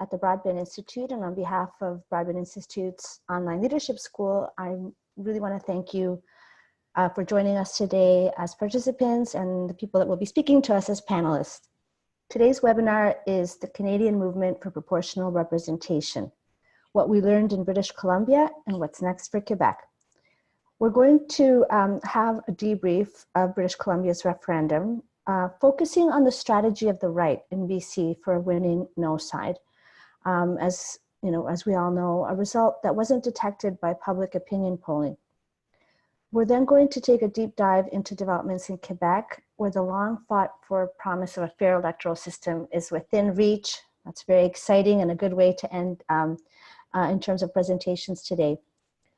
at the Broadbent Institute, and on behalf of Broadbent Institute's Online Leadership School, I really want to thank you for joining us today as participants and the people that will be speaking to us as panelists. Today's webinar is the Canadian Movement for Proportional Representation, what we learned in British Columbia and what's next for Quebec. We're going to have a debrief of British Columbia's referendum, focusing on the strategy of the right in BC for a winning no side. As we all know, a result that wasn't detected by public opinion polling. We're then going to take a deep dive into developments in Quebec, where the long fought for promise of a fair electoral system is within reach. That's very exciting and a good way to end in terms of presentations today.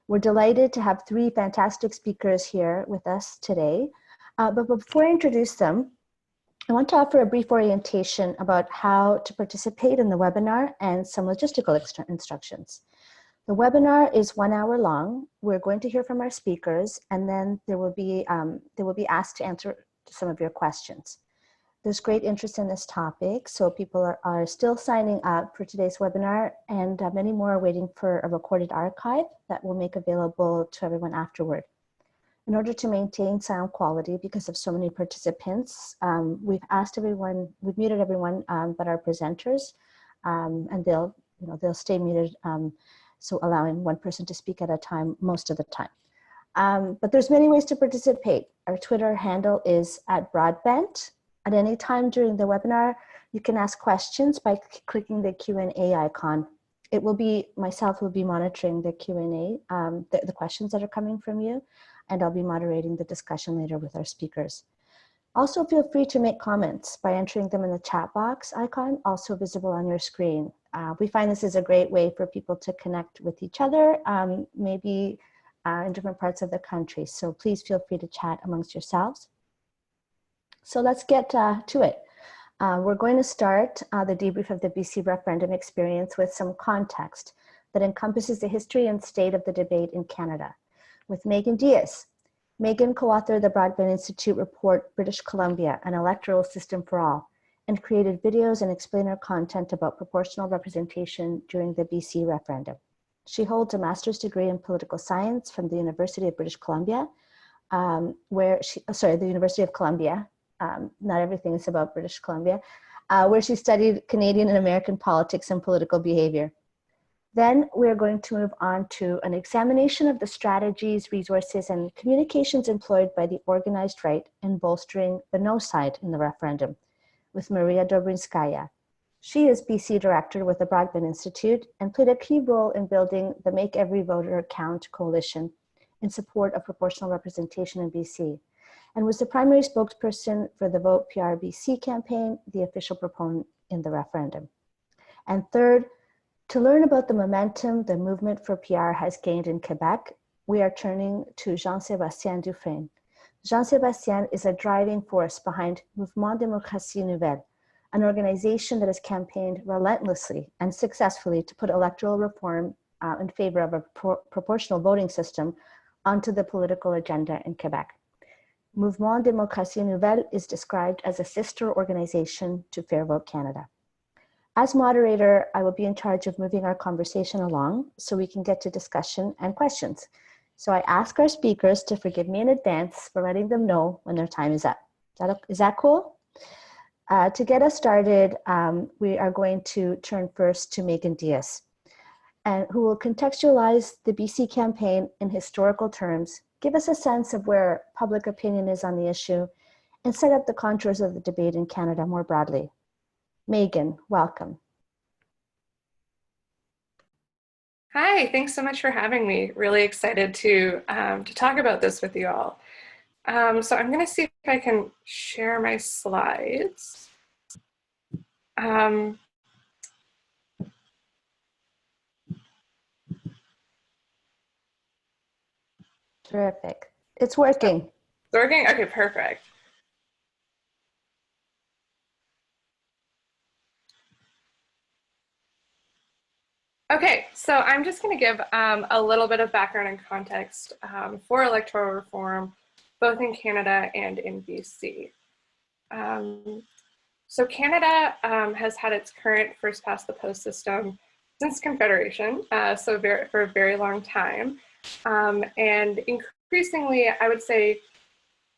We're delighted to have three fantastic speakers here with us today. But before I introduce them, I want to offer a brief orientation about how to participate in the webinar and some logistical instructions. The webinar is 1 hour long. We're going to hear from our speakers, and then they will be asked to answer some of your questions. There's great interest in this topic, so people are still signing up for today's webinar, and many more are waiting for a recorded archive that we'll make available to everyone afterward. In order to maintain sound quality, because of so many participants, we've muted everyone but our presenters, and they'll stay muted, so allowing one person to speak at a time most of the time. But there's many ways to participate. Our Twitter handle is @Broadbent. At any time during the webinar, you can ask questions by clicking the Q&A icon. It will be, myself will be monitoring the Q&A, the questions that are coming from you, and I'll be moderating the discussion later with our speakers. Also, feel free to make comments by entering them in the chat box icon, also visible on your screen. We find this is a great way for people to connect with each other, maybe in different parts of the country. So please feel free to chat amongst yourselves. So let's get to it. We're going to start the debrief of the BC referendum experience with some context that encompasses the history and state of the debate in Canada with Megan Diaz. Megan co-authored the Broadbent Institute report, British Columbia, An Electoral System for All, and created videos and explainer content about proportional representation during the BC referendum. She holds a master's degree in political science from the University of British Columbia, the University of Columbia, not everything is about British Columbia, where she studied Canadian and American politics and political behavior. Then we're going to move on to an examination of the strategies, resources, and communications employed by the organized right in bolstering the no side in the referendum with Maria Dobrinskaya. She is BC Director with the Broadbent Institute and played a key role in building the Make Every Voter Count coalition in support of proportional representation in BC, and was the primary spokesperson for the Vote PR BC campaign, the official proponent in the referendum. And third, to learn about the momentum the movement for PR has gained in Quebec, we are turning to Joan Sebastian Dufresne. Joan Sebastian is a driving force behind Mouvement Démocratie Nouvelle, an organization that has campaigned relentlessly and successfully to put electoral reform in favor of a proportional voting system onto the political agenda in Quebec. Mouvement Démocratie Nouvelle is described as a sister organization to Fair Vote Canada. As moderator, I will be in charge of moving our conversation along so we can get to discussion and questions. So I ask our speakers to forgive me in advance for letting them know when their time is up. Is that cool? To get us started, we are going to turn first to Megan Diaz, who will contextualize the BC campaign in historical terms, give us a sense of where public opinion is on the issue, and set up the contours of the debate in Canada more broadly. Megan, welcome. Hi, thanks so much for having me. Really excited to talk about this with you all. So I'm going to see if I can share my slides. Terrific. It's working. It's working? Okay, perfect. Okay, so I'm just going to give a little bit of background and context for electoral reform, both in Canada and in BC. So Canada has had its current first past the post system since Confederation, for a very long time. And increasingly, I would say,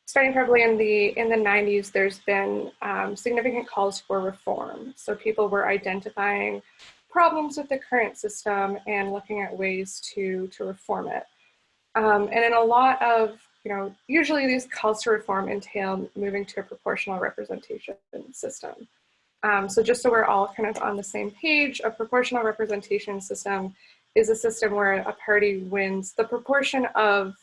starting probably in the 90s, there's been significant calls for reform. So people were identifying problems with the current system and looking at ways to reform it. And in a lot of, usually these calls to reform entail moving to a proportional representation system. So just so we're all kind of on the same page, a proportional representation system is a system where a party wins. The proportion of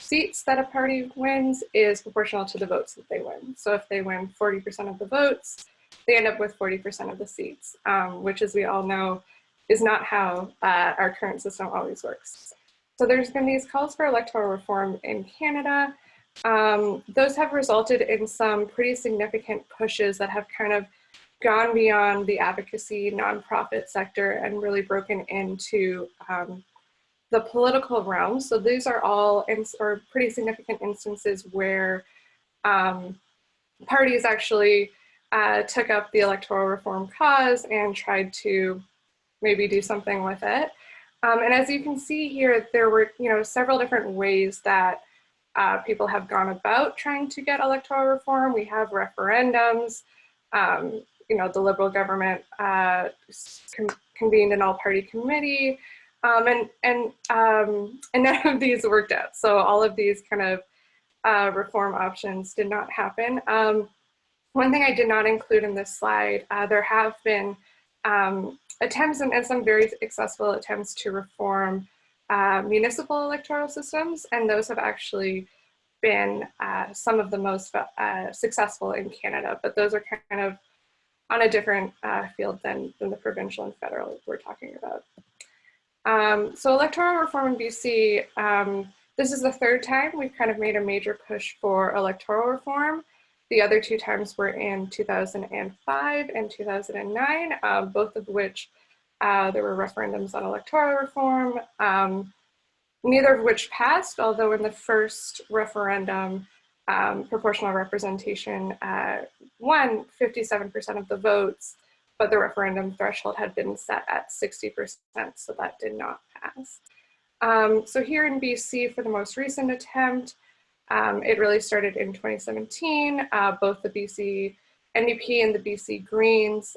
seats that a party wins is proportional to the votes that they win. So if they win 40% of the votes, they end up with 40% of the seats, which, as we all know, is not how our current system always works. So there's been these calls for electoral reform in Canada. Those have resulted in some pretty significant pushes that have kind of gone beyond the advocacy nonprofit sector and really broken into the political realm. So these are all pretty significant instances where parties actually took up the electoral reform cause and tried to maybe do something with it. And as you can see here, there were several different ways that people have gone about trying to get electoral reform. We have referendums. The Liberal government convened an all-party committee, and none of these worked out. So all of these kind of reform options did not happen. One thing I did not include in this slide, there have been attempts and some very successful attempts to reform municipal electoral systems, and those have actually been some of the most successful in Canada, but those are kind of on a different field than the provincial and federal we're talking about. So electoral reform in BC, this is the third time we've kind of made a major push for electoral reform. The other two times were in 2005 and 2009, both of which there were referendums on electoral reform, neither of which passed, although in the first referendum, proportional representation won 57% of the votes, but the referendum threshold had been set at 60%, so that did not pass. So here in BC, for the most recent attempt, it really started in 2017. Both the BC NDP and the BC Greens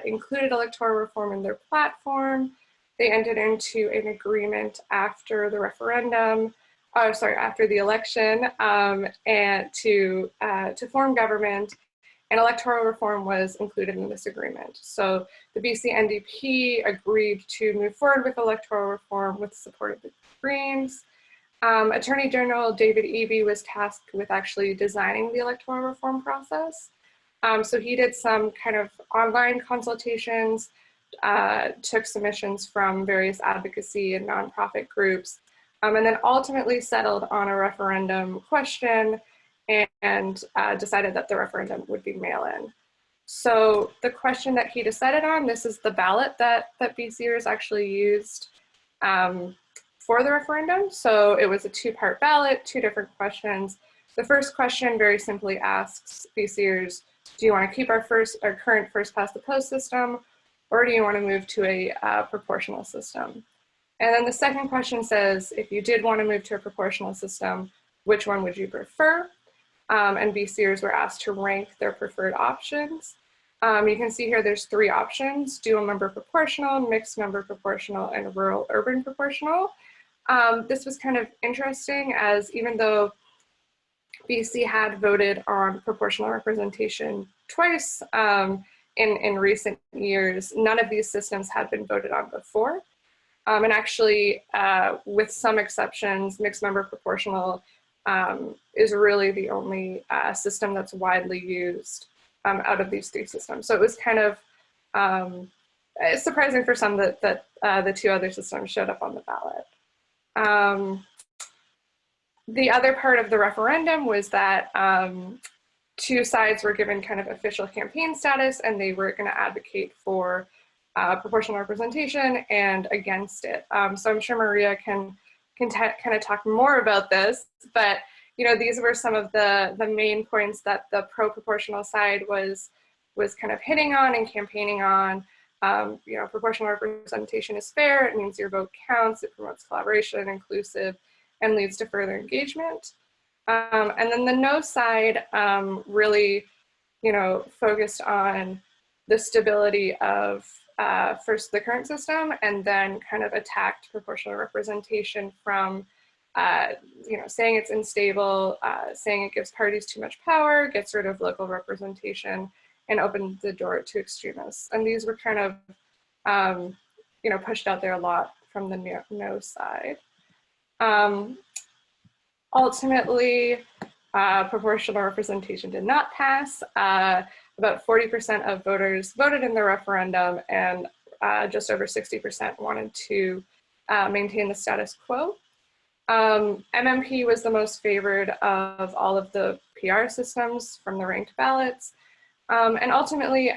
included electoral reform in their platform. They entered into an agreement after the referendum, after the election, and to form government, and electoral reform was included in this agreement. So the BC NDP agreed to move forward with electoral reform with support of the Greens. Attorney General David Eby was tasked with actually designing the electoral reform process. So he did some kind of online consultations, took submissions from various advocacy and nonprofit groups, and then ultimately settled on a referendum question and decided that the referendum would be mail-in. So the question that he decided on, this is the ballot that BCers actually used for the referendum. So it was a two-part ballot, two different questions. The first question very simply asks BCers, do you want to keep our current first past the post system, or do you want to move to a proportional system? And then the second question says, if you did want to move to a proportional system, which one would you prefer? And BCers were asked to rank their preferred options. You can see here there's three options: dual member proportional, mixed member proportional, and rural urban proportional. This was kind of interesting, as even though BC had voted on proportional representation twice in recent years, none of these systems had been voted on before. And actually, with some exceptions, mixed member proportional is really the only system that's widely used out of these three systems. So it was kind of surprising for some that the two other systems showed up on the ballot. The other part of the referendum was that two sides were given kind of official campaign status, and they were going to advocate for proportional representation and against it. So I'm sure Maria can kind of talk more about this, but these were some of the main points that the pro-proportional side was was kind of hitting on and campaigning on. You know, proportional representation is fair. It means your vote counts. It promotes collaboration, inclusive, and leads to further engagement. And then the no side really, you know, focused on the stability of first the current system, and then kind of attacked proportional representation from, you know, saying it's unstable, saying it gives parties too much power, gets rid of local representation, and opened the door to extremists. And these were kind of, you know, pushed out there a lot from the no side. Ultimately, proportional representation did not pass. About 40% of voters voted in the referendum, and just over 60% wanted to maintain the status quo. MMP was the most favored of all of the PR systems from the ranked ballots. And ultimately,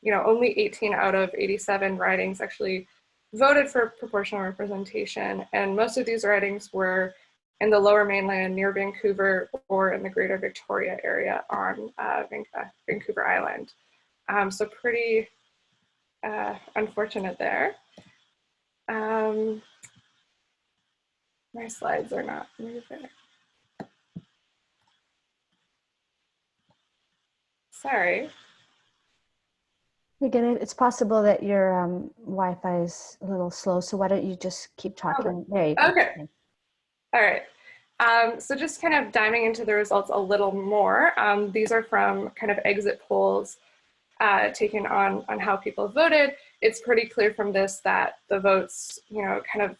you know, only 18 out of 87 ridings actually voted for proportional representation. And most of these ridings were in the Lower Mainland near Vancouver or in the Greater Victoria area on Vancouver Island. So pretty unfortunate there. My slides are not moving. Sorry. Again, it's possible that your Wi-Fi is a little slow, so why don't you just keep talking? Okay. There you go. Okay. All right. So just kind of diving into the results a little more. These are from kind of exit polls taken on how people voted. It's pretty clear from this that the votes, you know, kind of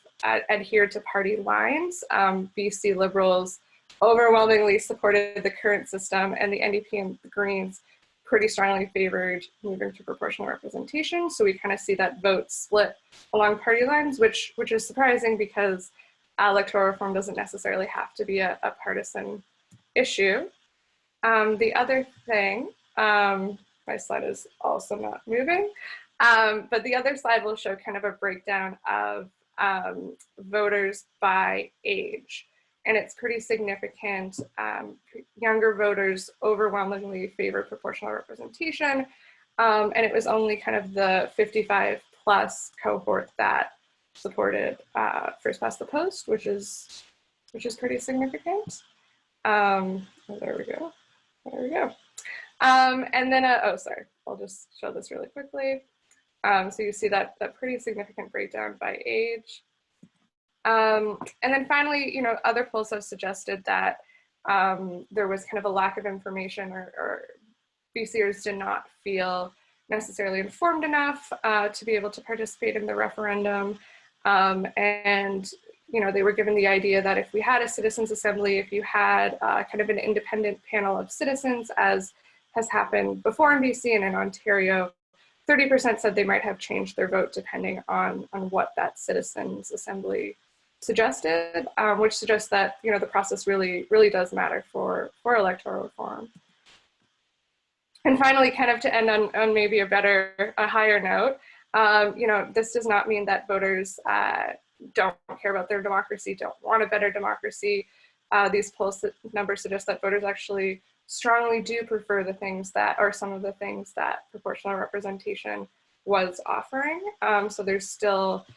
adhere to party lines. BC Liberals overwhelmingly supported the current system, and the NDP and the Greens pretty strongly favored moving to proportional representation. So we kind of see that vote split along party lines, which is surprising because electoral reform doesn't necessarily have to be a partisan issue. The other thing, my slide is also not moving, but the other slide will show kind of a breakdown of voters by age. And it's pretty significant. Younger voters overwhelmingly favor proportional representation. And it was only kind of the 55 plus cohort that supported first past the post, which is pretty significant. Oh, there we go. There we go. And then, oh, sorry, I'll just show this really quickly. So you see that pretty significant breakdown by age. And then finally, you know, other polls have suggested that there was kind of a lack of information, or BCers did not feel necessarily informed enough to be able to participate in the referendum. And, you know, they were given the idea that if we had a citizens assembly, if you had kind of an independent panel of citizens, as has happened before in BC and in Ontario, 30% said they might have changed their vote depending on what that citizens assembly suggested, which suggests that, you know, the process really does matter for electoral reform. And finally, kind of to end on maybe a higher note, you know, this does not mean that voters don't care about their democracy, don't want a better democracy. These polls numbers suggest that voters actually strongly do prefer the things that, or some of the things that proportional representation was offering. So there's still,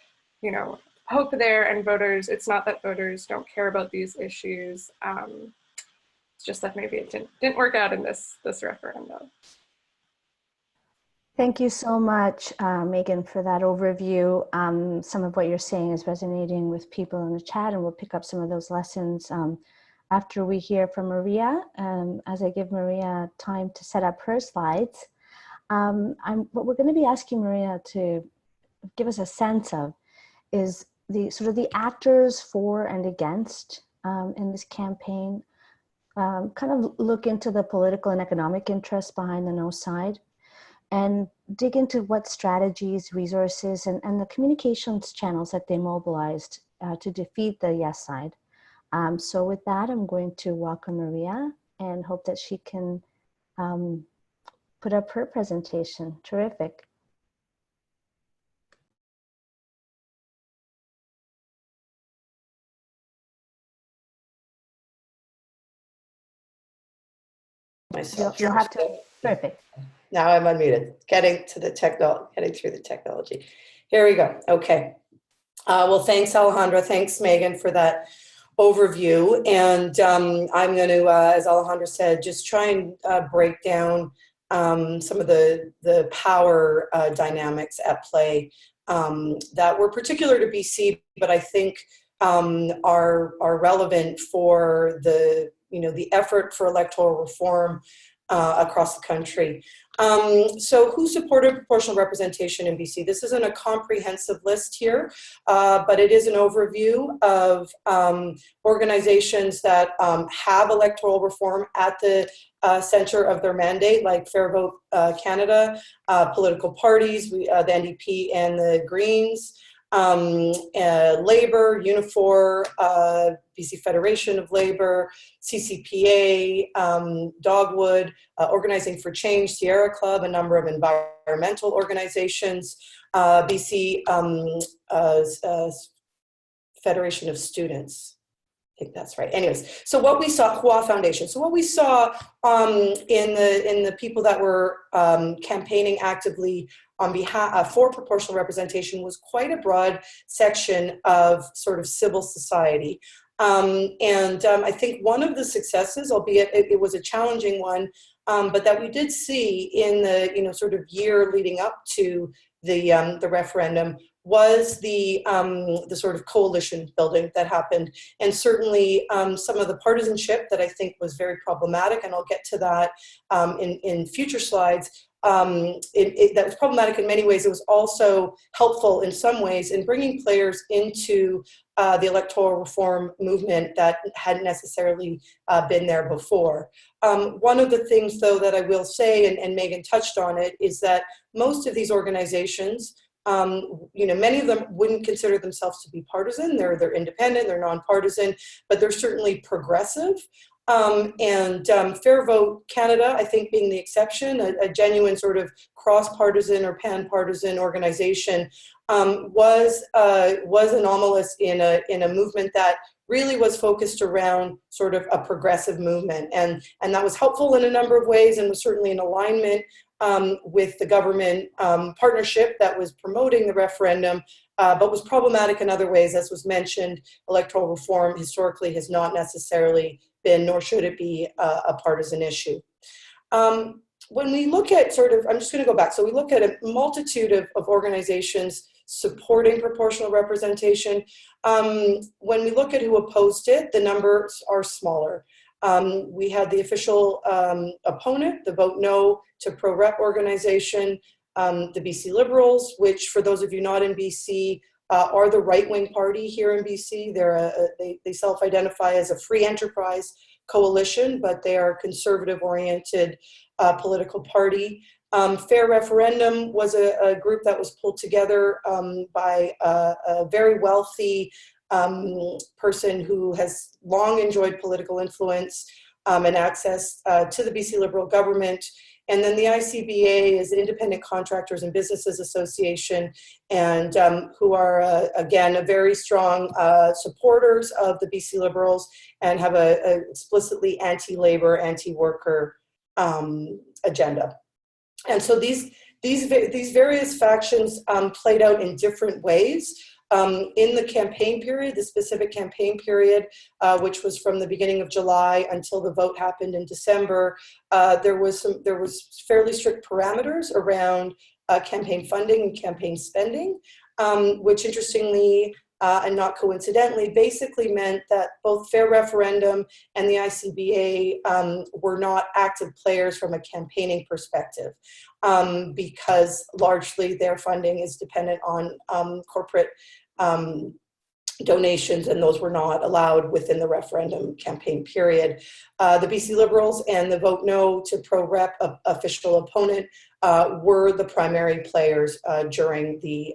you know, hope there, and voters, it's not that voters don't care about these issues. It's just that maybe it didn't work out in this referendum. Thank you so much, Megan, for that overview. Some of what you're saying is resonating with people in the chat, and we'll pick up some of those lessons after we hear from Maria. As I give Maria time to set up her slides, what we're going to be asking Maria to give us a sense of is the sort of the actors for and against in this campaign, kind of look into the political and economic interests behind the no side, and dig into what strategies, resources, and the communications channels that they mobilized to defeat the yes side. So with that, I'm going to welcome Maria and hope that she can put up her presentation. Terrific. Myself. You'll have to, perfect. now I'm unmuted. Getting through the technology. Here we go. Okay. Well, thanks, Alejandra. Thanks, Megan, for that overview. And I'm going to, as Alejandra said, just try and break down some of the power dynamics at play that were particular to BC, but I think are relevant for the effort for electoral reform across the country. So who supported proportional representation in BC? This isn't a comprehensive list here, but it is an overview of organizations that have electoral reform at the center of their mandate, like Fair Vote Canada, political parties, the NDP and the Greens, Labour, Unifor, BC Federation of Labour, CCPA, Dogwood, Organizing for Change, Sierra Club, a number of environmental organizations, BC Federation of Students. I think that's right. Anyways, so what we saw, Hua Foundation. So what we saw in the people that were campaigning actively on behalf for proportional representation was quite a broad section of sort of civil society. I think one of the successes, albeit it was a challenging one, but that we did see in the sort of year leading up to the referendum was the sort of coalition building that happened, and certainly some of the partisanship that I think was very problematic, and I'll get to that in future slides. That was problematic in many ways. It was also helpful in some ways in bringing players into the electoral reform movement that hadn't necessarily been there before. One of the things, though, that I will say, and Megan touched on it, is that most of these organizations, many of them wouldn't consider themselves to be partisan. They're independent, they're nonpartisan, but they're certainly progressive. Fair Vote Canada, I think being the exception, a genuine sort of cross-partisan or pan-partisan organization, was anomalous in a movement that really was focused around sort of a progressive movement, and that was helpful in a number of ways, and was certainly in alignment with the government partnership that was promoting the referendum, but was problematic in other ways. As was mentioned, electoral reform historically has not necessarily been, nor should it be, a partisan issue. When we look at I'm just going to go back. So we look at a multitude of organizations supporting proportional representation. When we look at who opposed it, the numbers are smaller. We had the official opponent, the Vote No to Pro-Rep organization, the BC Liberals, which for those of you not in BC, are the right-wing party here in BC. They self-identify as a free enterprise coalition, but they are a conservative-oriented political party. Fair Referendum was a group that was pulled together by a very wealthy person who has long enjoyed political influence and access to the BC Liberal government. And then the ICBA is the Independent Contractors and Businesses Association, and who are, again, a very strong supporters of the BC Liberals and have a explicitly anti-labor, anti-worker agenda. And so these various factions played out in different ways. In the campaign period, the specific campaign period, which was from the beginning of July until the vote happened in December, there was fairly strict parameters around campaign funding and campaign spending, which interestingly and not coincidentally basically meant that both Fair Referendum and the ICBA were not active players from a campaigning perspective, because largely their funding is dependent on corporate donations, and those were not allowed within the referendum campaign period. The BC Liberals and the Vote No to Pro-Rep official opponent were the primary players during the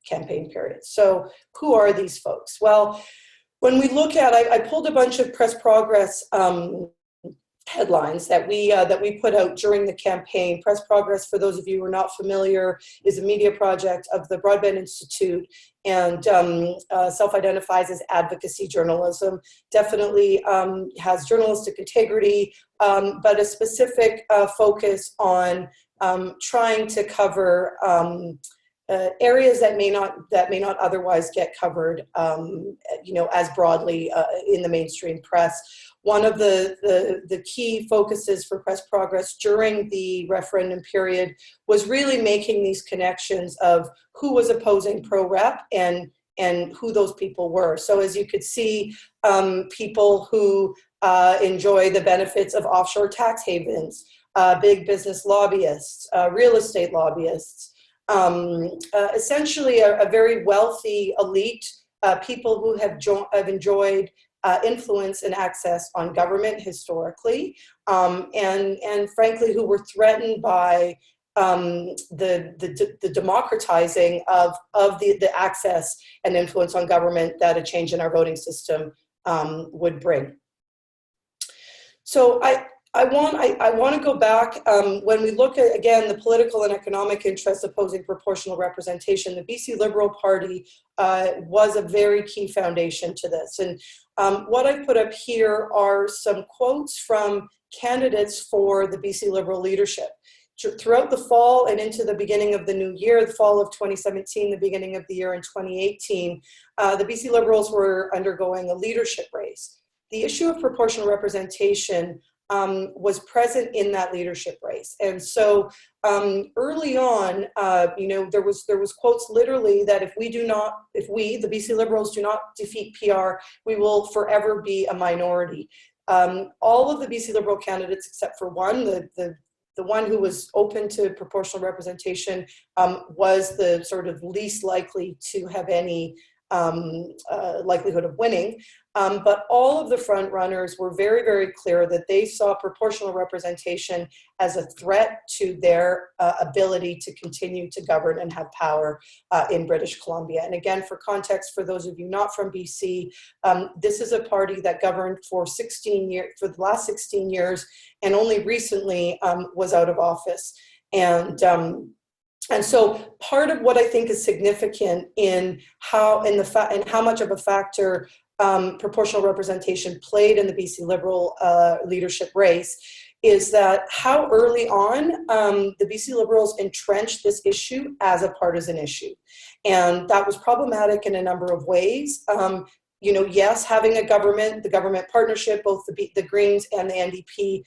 campaign period. So who are these folks? Well, when we look at, I pulled a bunch of press progress headlines that we put out during the campaign. Press Progress, for those of you who are not familiar, is a media project of the Broadband Institute and self-identifies as advocacy journalism. Definitely has journalistic integrity, but a specific focus on trying to cover areas that may not otherwise get covered, as broadly in the mainstream press. One of the key focuses for Press Progress during the referendum period was really making these connections of who was opposing pro-rep and who those people were. So as you could see, people who enjoy the benefits of offshore tax havens, big business lobbyists, real estate lobbyists, essentially a very wealthy elite, people who have enjoyed influence and access on government historically, and frankly who were threatened by the democratizing of the access and influence on government that a change in our voting system would bring. So I want to go back, when we look at, again, the political and economic interests opposing proportional representation, the BC Liberal Party was a very key foundation to this. And what I've put up here are some quotes from candidates for the BC Liberal leadership. Throughout the fall and into the beginning of the new year, the fall of 2017, the beginning of the year in 2018, the BC Liberals were undergoing a leadership race. The issue of proportional representation was present in that leadership race. And so early on, there was quotes literally that if we, the BC Liberals, do not defeat PR, we will forever be a minority. All of the BC Liberal candidates except for one, the one who was open to proportional representation, was the sort of least likely to have any likelihood of winning. But all of the front runners were very, very clear that they saw proportional representation as a threat to their ability to continue to govern and have power in British Columbia. And again, for context, for those of you not from BC, this is a party that governed for the last 16 years, and only recently was out of office. And so part of what I think is significant in how much of a factor proportional representation played in the BC Liberal leadership race is that how early on the BC Liberals entrenched this issue as a partisan issue. And that was problematic in a number of ways. Yes, having the government partnership, both the Greens and the NDP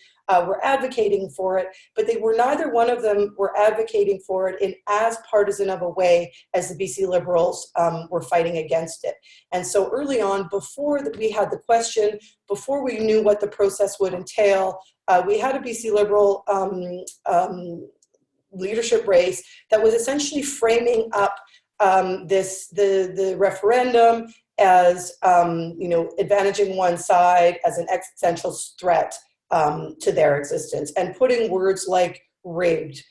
were advocating for it, but neither one of them were advocating for it in as partisan of a way as the BC Liberals were fighting against it. And so early on, before we had the question, before we knew what the process would entail, we had a BC Liberal leadership race that was essentially framing up the referendum as advantaging one side as an existential threat to their existence, and putting words like rigged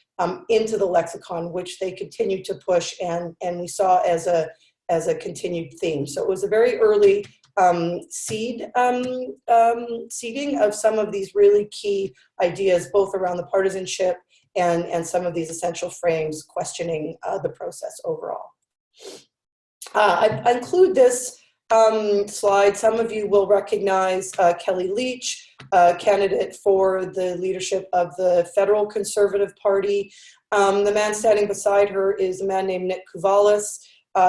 into the lexicon, which they continue to push, and we saw as a continued theme. So it was a very early seeding of some of these really key ideas, both around the partisanship and some of these essential frames questioning the process overall. I include this slide. Some of you will recognize Kelly Leach, candidate for the leadership of the Federal Conservative Party. The man standing beside her is a man named Nick Kouvalis,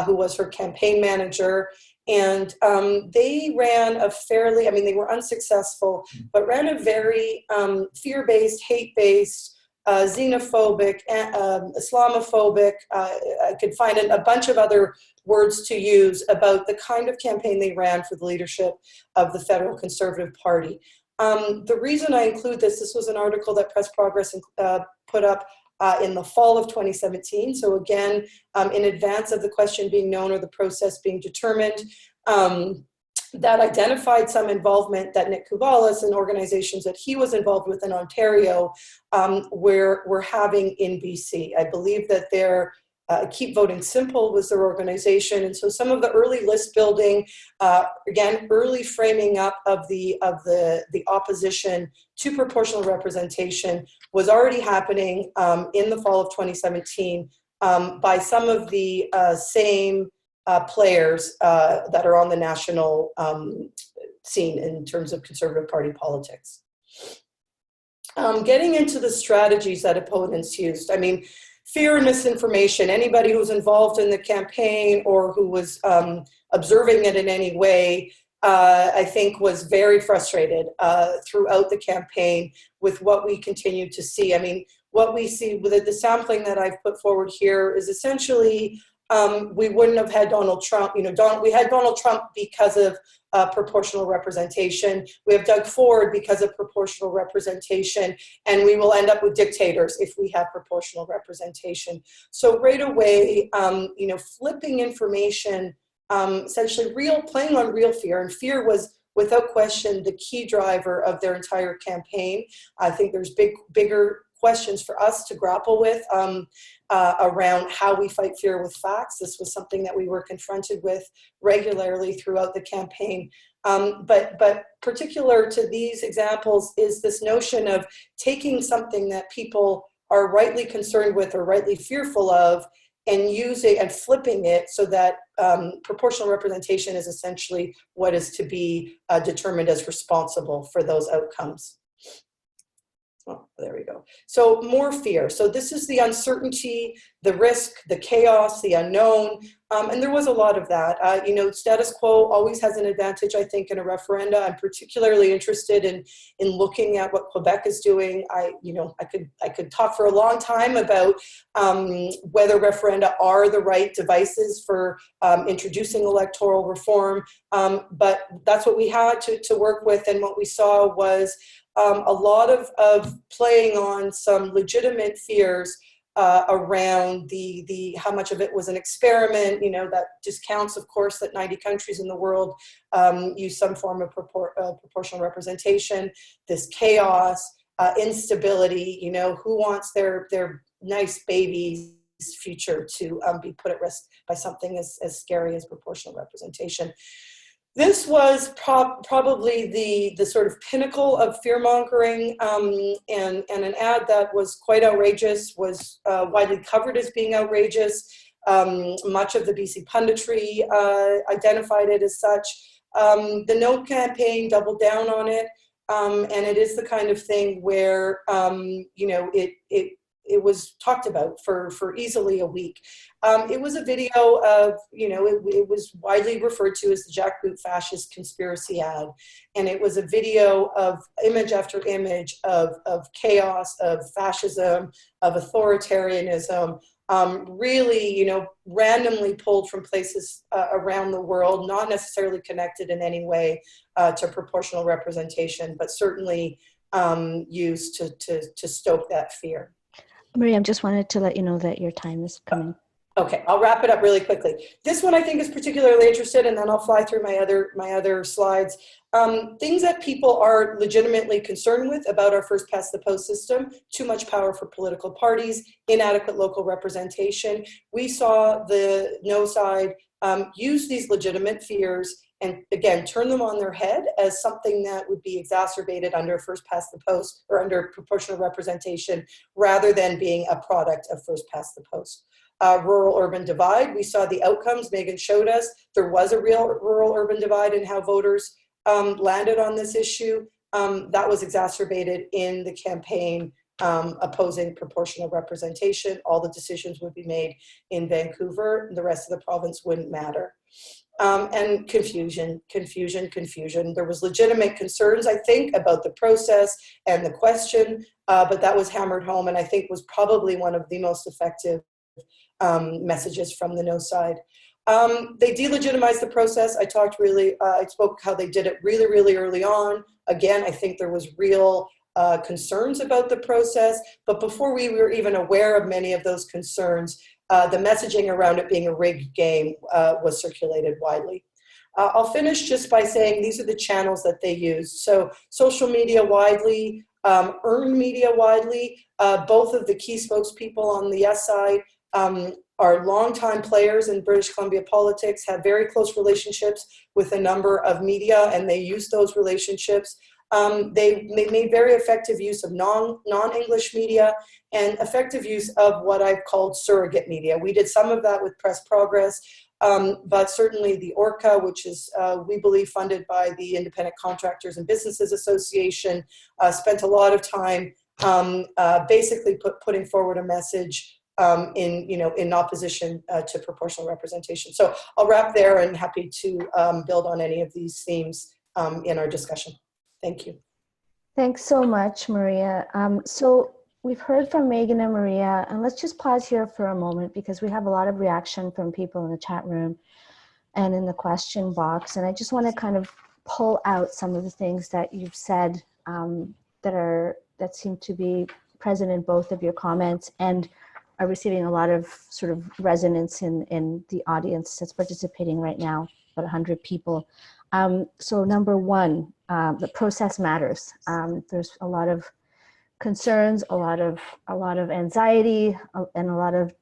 who was her campaign manager. And they ran they were unsuccessful, but ran a very fear-based, hate-based, xenophobic, Islamophobic, I could find a bunch of other words to use about the kind of campaign they ran for the leadership of the Federal Conservative Party. The reason I include this was an article that Press Progress put up in the fall of 2017. So again, in advance of the question being known or the process being determined, that identified some involvement that Nick Kouvalis and organizations that he was involved with in Ontario were having in BC. I believe that their Keep Voting Simple was their organization, and so some of the early list building, again, early framing up of the opposition to proportional representation was already happening in the fall of 2017 by some of the same players that are on the national scene in terms of Conservative Party politics. Getting into the strategies that opponents used. I mean, fear and misinformation. Anybody who was involved in the campaign or who was observing it in any way, I think was very frustrated throughout the campaign with what we continue to see. I mean, what we see with the sampling that I've put forward here is essentially we wouldn't have had Donald Trump. You know, we had Donald Trump because of proportional representation. We have Doug Ford because of proportional representation, and we will end up with dictators if we have proportional representation. So right away, you know, flipping information, essentially playing on real fear, and fear was without question the key driver of their entire campaign. I think there's bigger questions for us to grapple with around how we fight fear with facts. This was something that we were confronted with regularly throughout the campaign. But particular to these examples is this notion of taking something that people are rightly concerned with or rightly fearful of and using and flipping it so that proportional representation is essentially what is to be determined as responsible for those outcomes. Oh, there we go. So more fear. So this is the uncertainty, the risk, the chaos, the unknown, and there was a lot of that. You know, status quo always has an advantage, I think, in a referenda. I'm particularly interested in looking at what Quebec is doing. I could talk for a long time about whether referenda are the right devices for introducing electoral reform, but that's what we had to work with, and what we saw was a lot of playing on some legitimate fears around the how much of it was an experiment. You know, that discounts, of course, that 90 countries in the world use some form of proportional representation. This chaos, instability. You know, who wants their nice baby's future to be put at risk by something as scary as proportional representation? This was probably the sort of pinnacle of fear-mongering, and an ad that was quite outrageous, was widely covered as being outrageous. Much of the BC punditry identified it as such. The No campaign doubled down on it, and it is the kind of thing where, you know, it was talked about for easily a week. It was a video of, you know, it was widely referred to as the Jackboot fascist conspiracy ad. And it was a video of image after image of chaos, of fascism, of authoritarianism, really, you know, randomly pulled from places around the world, not necessarily connected in any way to proportional representation, but certainly used to stoke that fear. Miriam, just wanted to let you know that your time is coming. Okay, I'll wrap it up really quickly. This one I think is particularly interested, and then I'll fly through my other slides. Things that people are legitimately concerned with about our first past the post system: too much power for political parties, inadequate local representation. We saw the No side use these legitimate fears and, again, turn them on their head as something that would be exacerbated under first past the post or under proportional representation, rather than being a product of first past the post. Rural-urban divide, we saw the outcomes. Megan showed us there was a real rural-urban divide in how voters landed on this issue. That was exacerbated in the campaign opposing proportional representation. All the decisions would be made in Vancouver. The rest of the province wouldn't matter. And confusion. There was legitimate concerns, I think, about the process and the question, but that was hammered home, and I think was probably one of the most effective messages from the No side. They delegitimized the process. I spoke how they did it really, really early on. Again, I think there was real concerns about the process, but before we were even aware of many of those concerns, the messaging around it being a rigged game was circulated widely. I'll finish just by saying these are the channels that they used. So social media widely, earned media widely. Both of the key spokespeople on the yes side are longtime players in British Columbia politics, have very close relationships with a number of media, and they use those relationships. They made very effective use of non-English media and effective use of what I've called surrogate media. We did some of that with Press Progress. but certainly the ORCA, which is, we believe, funded by the Independent Contractors and Businesses Association, spent a lot of time basically putting forward a message in opposition to proportional representation. So I'll wrap there and happy to build on any of these themes in our discussion. Thank you. Thanks so much, Maria. So we've heard from Megan and Maria, and let's just pause here for a moment because we have a lot of reaction from people in the chat room and in the question box. And I just want to kind of pull out some of the things that you've said that seem to be present in both of your comments and are receiving a lot of sort of resonance in the audience that's participating right now, about 100 people. So number one, the process matters. There's a lot of concerns, a lot of anxiety, and a lot of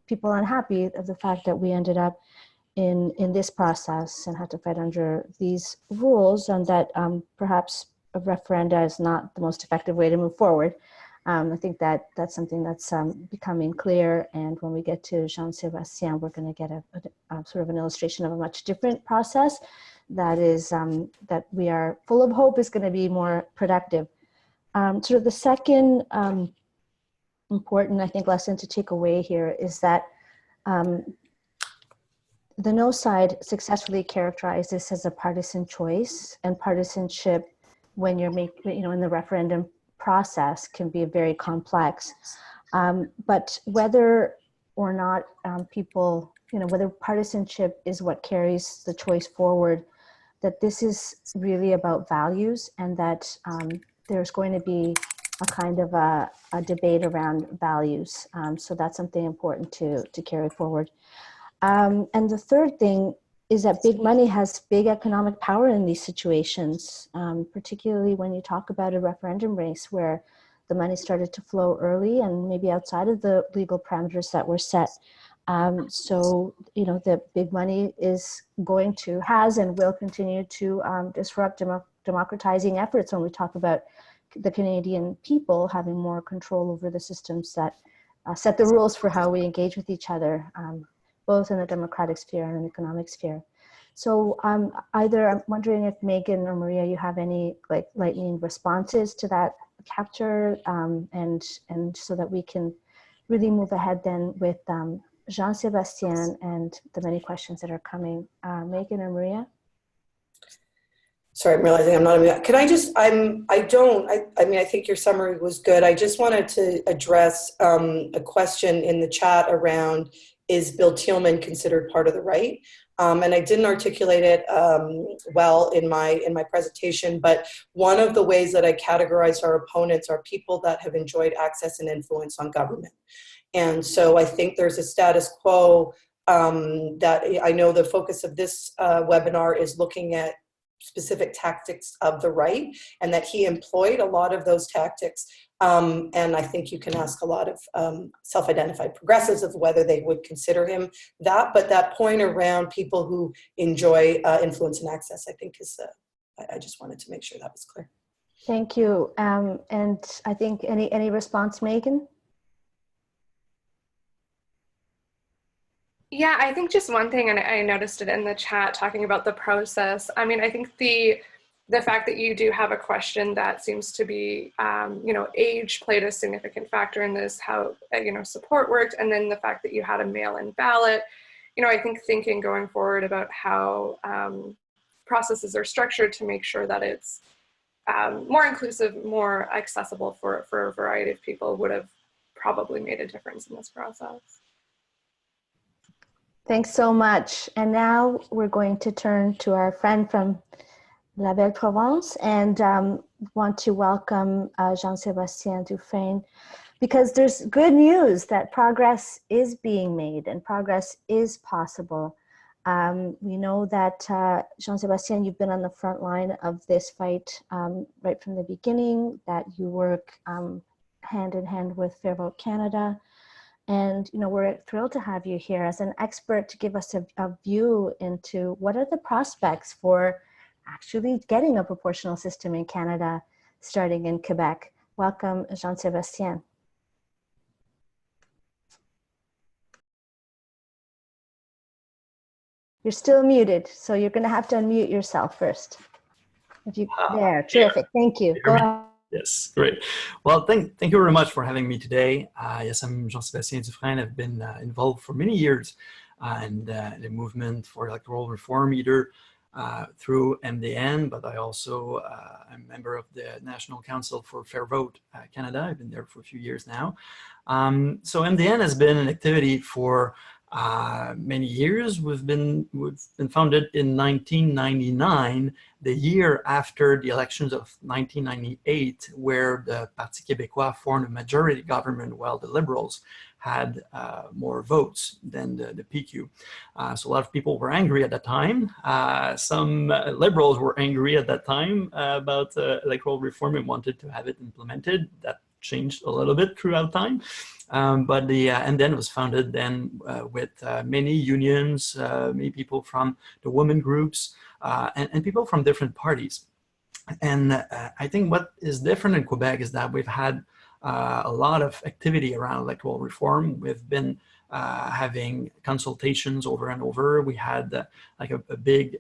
people unhappy of the fact that we ended up in this process and had to fight under these rules, and that perhaps a referenda is not the most effective way to move forward. I think that that's something that's becoming clear, and when we get to Joan Sebastian, we're going to get a sort of an illustration of a much different process that is that we are full of hope is going to be more productive. Sort of the second important, I think, lesson to take away here is that the no side successfully characterized this as a partisan choice, and partisanship, when you're in the referendum process, can be very complex. But whether or not people, whether partisanship is what carries the choice forward, that this is really about values, and that there's going to be a kind of a debate around values. So that's something important to carry forward. And the third thing is that big money has big economic power in these situations, particularly when you talk about a referendum race where the money started to flow early and maybe outside of the legal parameters that were set. So, the big money is has and will continue to disrupt democratizing efforts when we talk about the Canadian people having more control over the systems that set the rules for how we engage with each other, both in the democratic sphere and in the economic sphere. So either I'm wondering if Megan or Maria, you have any lightning responses to that capture, and so that we can really move ahead then with Joan Sebastian and the many questions that are coming. Megan or Maria? Sorry, I'm realizing I'm not on mute. Can I just, I think your summary was good. I just wanted to address a question in the chat around, is Bill Tilghman considered part of the right? And I didn't articulate it well in my presentation, but one of the ways that I categorize our opponents are people that have enjoyed access and influence on government. And so I think there's a status quo that I know the focus of this webinar is looking at specific tactics of the right, and that he employed a lot of those tactics. And I think you can ask a lot of self-identified progressives of whether they would consider him that, but that point around people who enjoy influence and access, I think is, I just wanted to make sure that was clear. Thank you. And I think any response, Megan? Yeah, I think just one thing, and I noticed it in the chat talking about the process. I mean, I think the fact that you do have a question that seems to be, age played a significant factor in this, how, support worked, and then the fact that you had a mail-in ballot. I think thinking going forward about how processes are structured to make sure that it's more inclusive, more accessible for a variety of people would have probably made a difference in this process. Thanks so much. And now we're going to turn to our friend from La Belle Provence and want to welcome Joan Sebastian Dufresne, because there's good news that progress is being made and progress is possible. We know that, Joan Sebastian, you've been on the front line of this fight right from the beginning, that you work hand in hand with Fair Vote Canada. And, we're thrilled to have you here as an expert to give us a view into what are the prospects for actually getting a proportional system in Canada, starting in Quebec. Welcome, Joan Sebastian. You're still muted, so you're going to have to unmute yourself first. If you there, terrific. Thank you. Go ahead. Yes, great. Well, thank you very much for having me today. Yes, I'm Joan Sebastian. I've been involved for many years in the movement for electoral reform, either through MDN, but I also am a member of the National Council for Fair Vote Canada. I've been there for a few years now. So MDN has been an activity for many years. We've been founded in 1999, the year after the elections of 1998, where the Parti Québécois formed a majority government while the Liberals had more votes than the PQ. So a lot of people were angry at that time. Some Liberals were angry at that time about electoral reform and wanted to have it implemented. That changed a little bit throughout time. But and then it was founded then with many unions, many people from the women groups, and people from different parties. And I think what is different in Quebec is that we've had a lot of activity around electoral reform. We've been having consultations over and over. We had like a big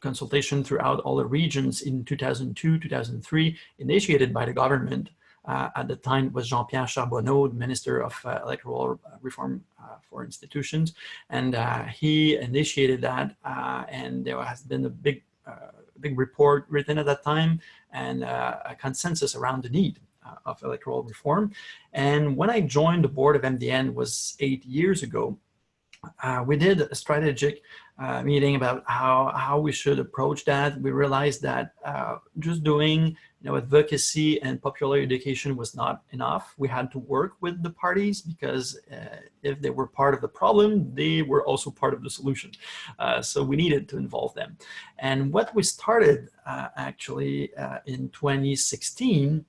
consultation throughout all the regions in 2002, 2003, initiated by the government. At the time, it was Jean-Pierre Charbonneau, the Minister of Electoral Reform for Institutions, and he initiated that, and there has been a big report written at that time, and a consensus around the need of electoral reform. And when I joined the board of MDN was 8 years ago, we did a strategic meeting about how we should approach that. We realized that just doing advocacy and popular education was not enough. We had to work with the parties because if they were part of the problem, they were also part of the solution. So we needed to involve them. And what we started actually in 2016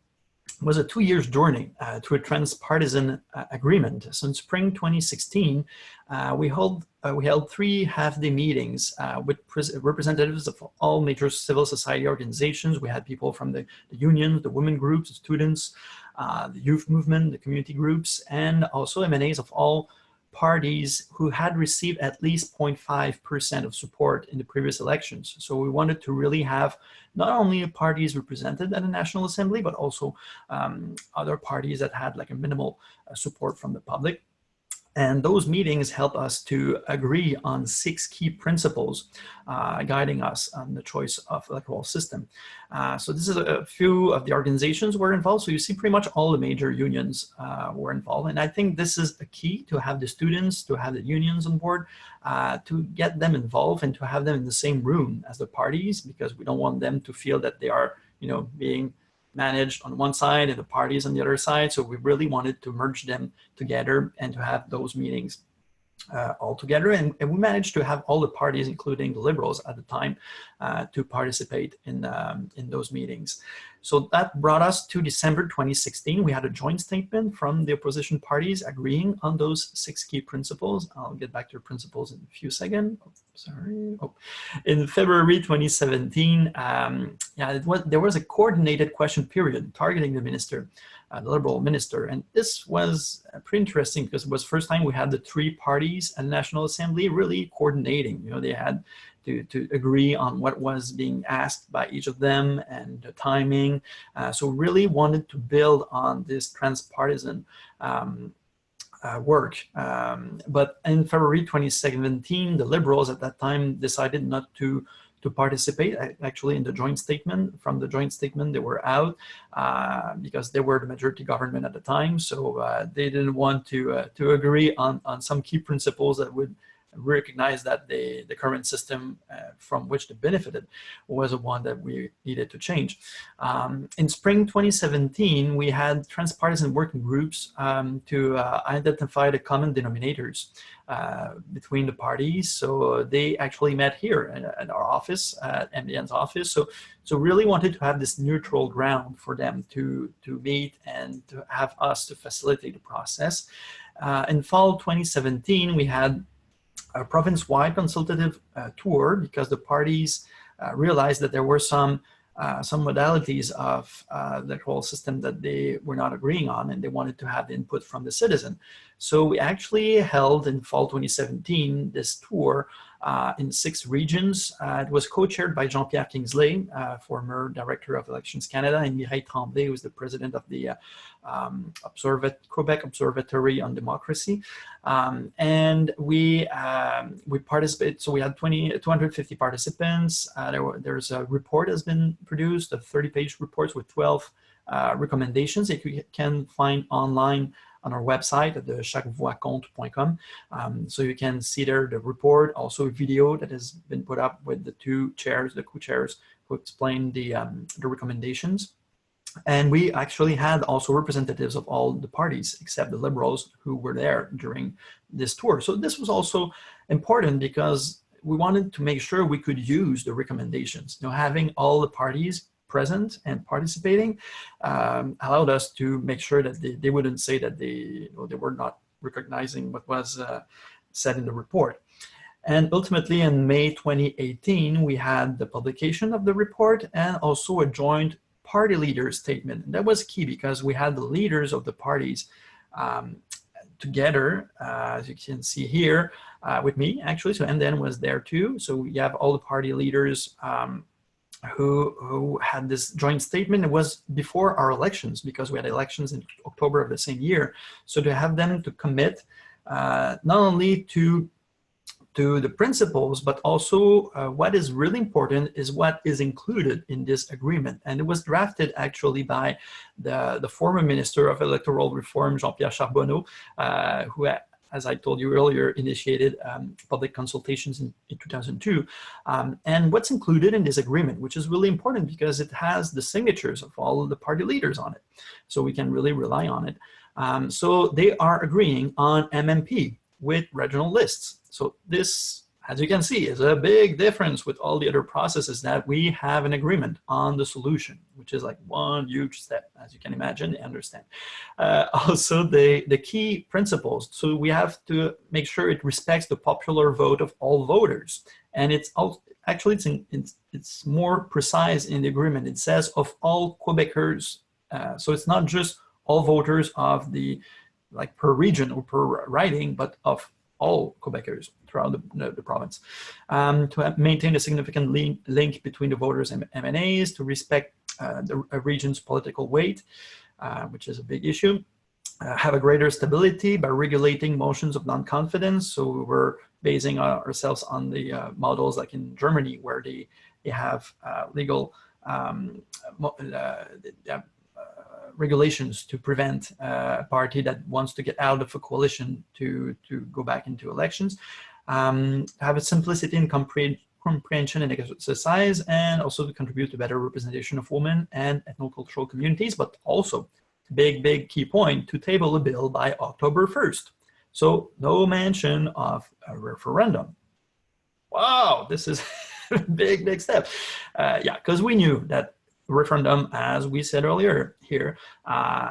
was a 2 years journey to a transpartisan agreement. So in spring 2016, we held 3 half-day meetings with representatives of all major civil society organizations. We had people from the unions, the women groups, the students, the youth movement, the community groups, and also MNAs of all parties who had received at least 0.5% of support in the previous elections. So we wanted to really have not only parties represented at the National Assembly, but also other parties that had like a minimal support from the public. And those meetings help us to agree on 6 key principles guiding us on the choice of electoral system. So this is a few of the organizations were involved. So you see pretty much all the major unions were involved. And I think this is the key, to have the students, to have the unions on board, to get them involved and to have them in the same room as the parties, because we don't want them to feel that they are, being managed on one side and the parties on the other side. So we really wanted to merge them together and to have those meetings all together. And we managed to have all the parties, including the Liberals at the time, to participate in those meetings. So that brought us to December 2016. We had a joint statement from the opposition parties agreeing on those 6 key principles. I'll get back to the principles in a few seconds. Oh, sorry. Oh. In February 2017, there was a coordinated question period targeting the minister, the Liberal minister. And this was pretty interesting because it was the first time we had the 3 parties at the National Assembly really coordinating. They had to agree on what was being asked by each of them and the timing. So really wanted to build on this transpartisan work. But in February 2017, the Liberals at that time decided not to participate actually in the joint statement. From the joint statement, they were out because they were the majority government at the time. So they didn't want to agree on some key principles that would recognize that the current system from which they benefited was the one that we needed to change. In spring 2017, we had transpartisan working groups to identify the common denominators between the parties. So they actually met here at our office, at MDN's office. So really wanted to have this neutral ground for them to meet and to have us to facilitate the process. In fall 2017, we had a province-wide consultative tour because the parties realized that there were some modalities of the electoral system that they were not agreeing on, and they wanted to have input from the citizen. So we actually held in fall 2017 this tour in 6 regions. It was co-chaired by Jean-Pierre Kingsley, former Director of Elections Canada, and Mireille Tremblay, who was the President of the Quebec Observatory on Democracy. And we participated, so we had 250 participants. There's a report that's been produced, a 30-page report with 12 recommendations that you can find online on our website at the chaquevoixcompte.com. So you can see there the report, also a video that has been put up with the 2 chairs, the co-chairs, who explain the recommendations. And we actually had also representatives of all the parties except the Liberals who were there during this tour. So this was also important because we wanted to make sure we could use the recommendations. Having all the parties present and participating allowed us to make sure that they wouldn't say that they were not recognizing what was said in the report. And ultimately in May 2018, we had the publication of the report and also a joint party leader statement. And that was key because we had the leaders of the parties together, as you can see here, with me actually. So MDN was there too. So we have all the party leaders who had this joint statement. It was before our elections because we had elections in October of the same year. So to have them to commit not only to the principles, but also what is really important is what is included in this agreement. And it was drafted actually by the former Minister of Electoral Reform, Jean-Pierre Charbonneau, who, as I told you earlier, initiated public consultations in 2002. And what's included in this agreement, which is really important because it has the signatures of all of the party leaders on it. So we can really rely on it. So they are agreeing on MMP with regional lists. So this, as you can see, is a big difference with all the other processes that we have an agreement on the solution, which is like one huge step, as you can imagine and understand. Also, the key principles. So we have to make sure it respects the popular vote of all voters. And it's actually, it's more precise in the agreement. It says of all Quebecers. So it's not just all voters of the, like per region or per riding, but of all Quebecers throughout the province, to maintain a significant link between the voters and MNAs, to respect the region's political weight, which is a big issue, have a greater stability by regulating motions of non-confidence. So we're basing ourselves on the models like in Germany, where they have legal regulations to prevent a party that wants to get out of a coalition to go back into elections, have a simplicity in comprehension and exercise, and also to contribute to better representation of women and ethnocultural communities, but also, big key point, to table a bill by October 1st. So no mention of a referendum. Wow, this is a big step. Yeah, because we knew that referendum, as we said earlier here,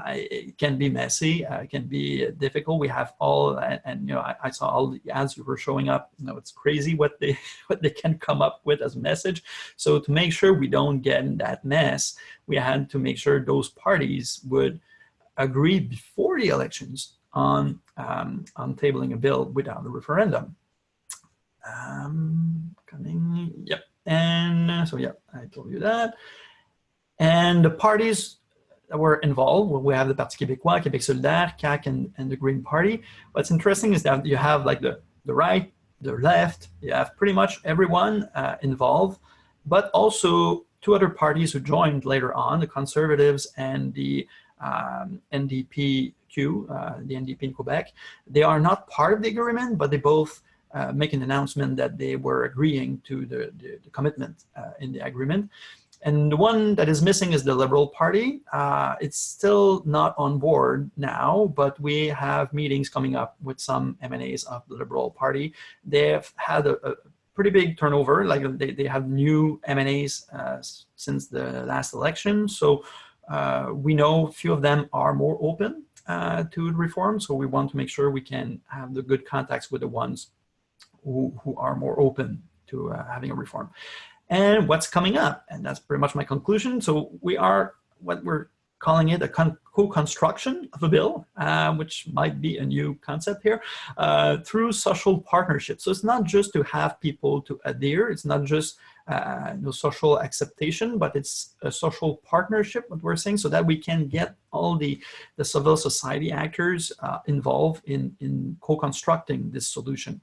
it can be messy, it can be difficult. We have all, and I saw all the ads who were showing up. It's crazy what they can come up with as a message. So to make sure we don't get in that mess, we had to make sure those parties would agree before the elections on tabling a bill without a referendum. Yep, and so yeah, I told you that. And the parties that were involved, well, we have the Parti Québécois, Québec Solidaire, CAQ, and the Green Party. What's interesting is that you have like the right, the left, you have pretty much everyone involved, but also 2 other parties who joined later on, the Conservatives and the NDPQ, the NDP in Quebec. They are not part of the agreement, but they both make an announcement that they were agreeing to the commitment in the agreement. And the one that is missing is the Liberal Party. It's still not on board now, but we have meetings coming up with some MNAs of the Liberal Party. They have had a pretty big turnover, like they have new MNAs since the last election. So we know a few of them are more open to reform. So we want to make sure we can have the good contacts with the ones who are more open to having a reform. And what's coming up, and that's pretty much my conclusion. So what we're calling it a co-construction of a bill, which might be a new concept here, through social partnerships. So it's not just to have people to adhere, it's not just social acceptation, but it's a social partnership, what we're saying, so that we can get all the civil society actors involved in co-constructing this solution.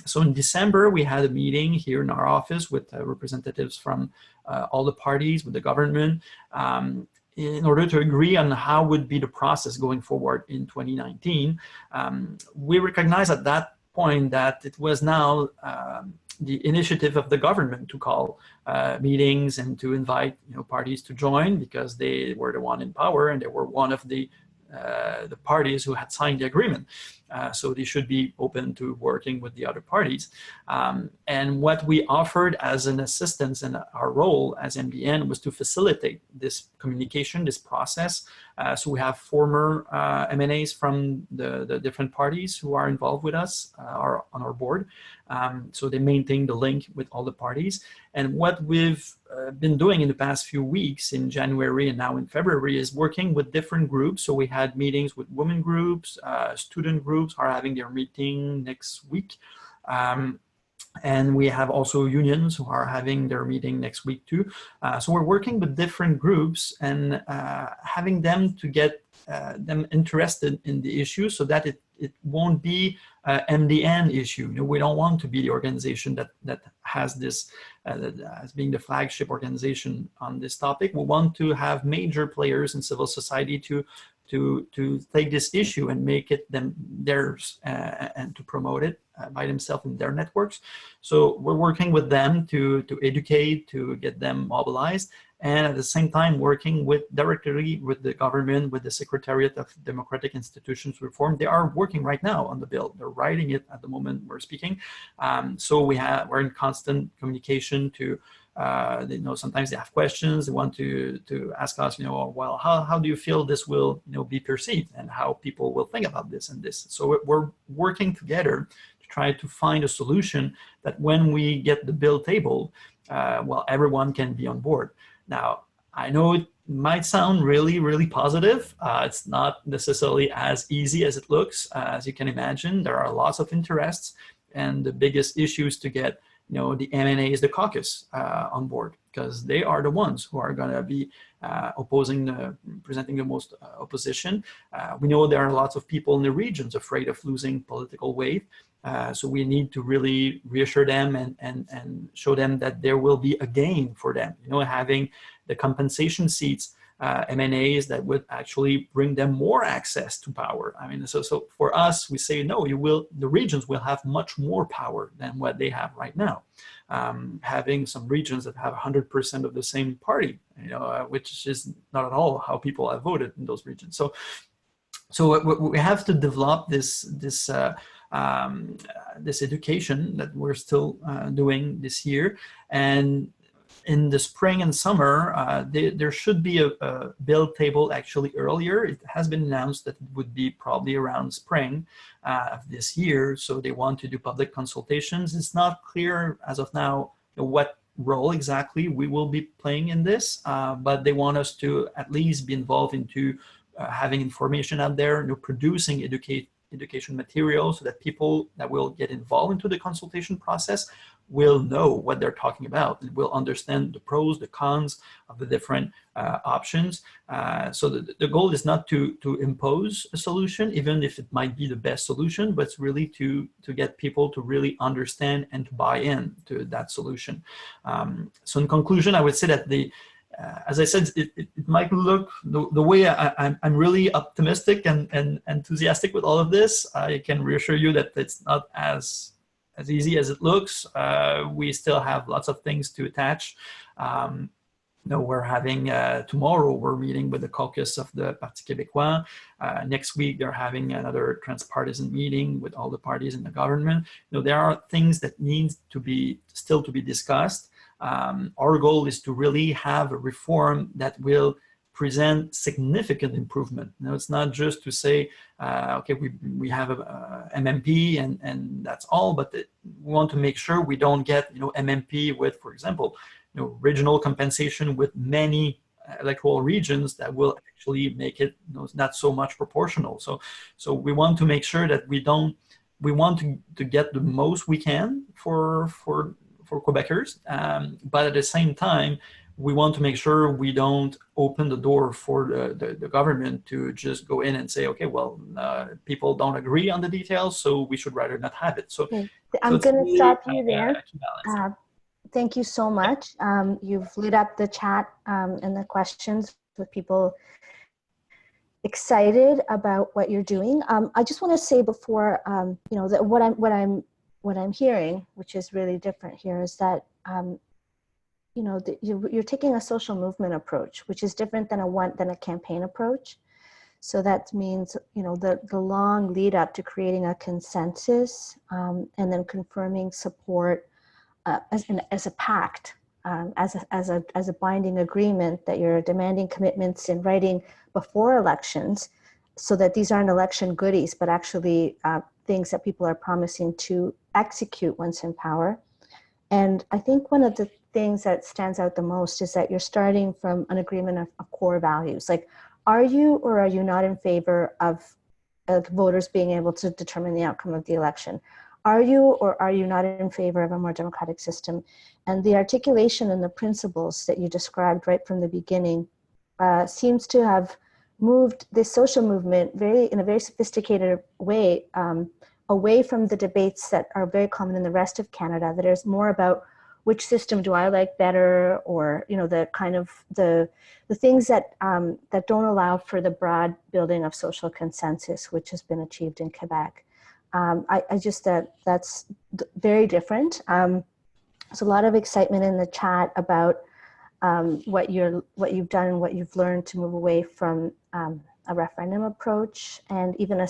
So in December, we had a meeting here in our office with representatives from all the parties, with the government, in order to agree on how would be the process going forward in 2019. We recognized at that point that it was now the initiative of the government to call meetings and to invite parties to join, because they were the one in power and they were one of the parties who had signed the agreement. So they should be open to working with the other parties. And what we offered as an assistance and our role as MBN was to facilitate this communication, this process. So we have former MNAs from the different parties who are involved with us, are on our board. So they maintain the link with all the parties. And what we've been doing in the past few weeks in January and now in February is working with different groups. So we had meetings with women groups, student groups are having their meeting next week. And we have also unions who are having their meeting next week too. So we're working with different groups and having them to get them interested in the issue, so that it won't be an MDN issue. We don't want to be the organization that has this as being the flagship organization on this topic. We want to have major players in civil society to take this issue and make it theirs and to promote it by themselves in their networks. So we're working with them to educate, to get them mobilized, and at the same time working directly with the government, with the Secretariat of Democratic Institutions Reform. They are working right now on the bill. They're writing it at the moment we're speaking. So we're in constant communication to sometimes they have questions. They want to ask us, well, how do you feel this will, be perceived, and how people will think about this and this. So we're working together to try to find a solution that when we get the bill tabled, everyone can be on board. Now, I know it might sound really, really positive. It's not necessarily as easy as it looks. As you can imagine, there are lots of interests, and the biggest issue is to get the MNAs, the caucus on board, because they are the ones who are going to be presenting the most opposition. We know there are lots of people in the regions afraid of losing political weight. So we need to really reassure them and show them that there will be a gain for them. Having the compensation seats, MNAs that would actually bring them more access to power. I mean, so for us, we say, no, the regions will have much more power than what they have right now. Having some regions that have 100% of the same party, which is not at all how people have voted in those regions. So we have to develop this education that we're still doing this year. And in the spring and summer, there should be a bill table actually earlier. It has been announced that it would be probably around spring of this year. So they want to do public consultations. It's not clear as of now what role exactly we will be playing in this, but they want us to at least be involved into having information out there, producing education materials, so that people that will get involved into the consultation process will know what they're talking about and will understand the pros, the cons of the different options. So the goal is not to impose a solution, even if it might be the best solution, but it's really to get people to really understand and to buy in to that solution. So in conclusion, I would say that as I said, it might look the way I'm really optimistic and enthusiastic with all of this. I can reassure you that it's not as easy as it looks. We still have lots of things to attach. We're having tomorrow, we're meeting with the caucus of the Parti Québécois. Next week, they're having another transpartisan meeting with all the parties in the government. There are things that need still to be discussed. Our goal is to really have a reform that will present significant improvement. It's not just to say, okay, we have a MMP and that's all, but we want to make sure we don't get, MMP with, for example, regional compensation with many electoral regions that will actually make it not so much proportional. So we want to make sure that we want to get the most we can for Quebecers, but at the same time, we want to make sure we don't open the door for the government to just go in and say, okay, well, people don't agree on the details, so we should rather not have it. So, okay. I'm going to really, stop you there. balance. Thank you so much. You've lit up the chat and the questions with people excited about what you're doing. I just want to say before, you know, that what I'm hearing, which is really different here, is that you know, you're taking a social movement approach, which is different than a campaign approach. So that means, you know, the long lead up to creating a consensus and then confirming support as a pact, as a binding agreement that you're demanding commitments in writing before elections, so that these aren't election goodies, but actually things that people are promising to execute once in power. And I think one of the things that stands out the most is that you're starting from an agreement of core values. Like, are you or are you not in favor of voters being able to determine the outcome of the election? Are you or are you not in favor of a more democratic system? And the articulation and the principles that you described right from the beginning seems to have moved this social movement in a very sophisticated way away from the debates that are very common in the rest of Canada, that is more about which system do I like better, or, you know, the kind of the things that that don't allow for the broad building of social consensus, which has been achieved in Quebec. I just that's very different. There's a lot of excitement in the chat about what you've done and what you've learned to move away from a referendum approach and even a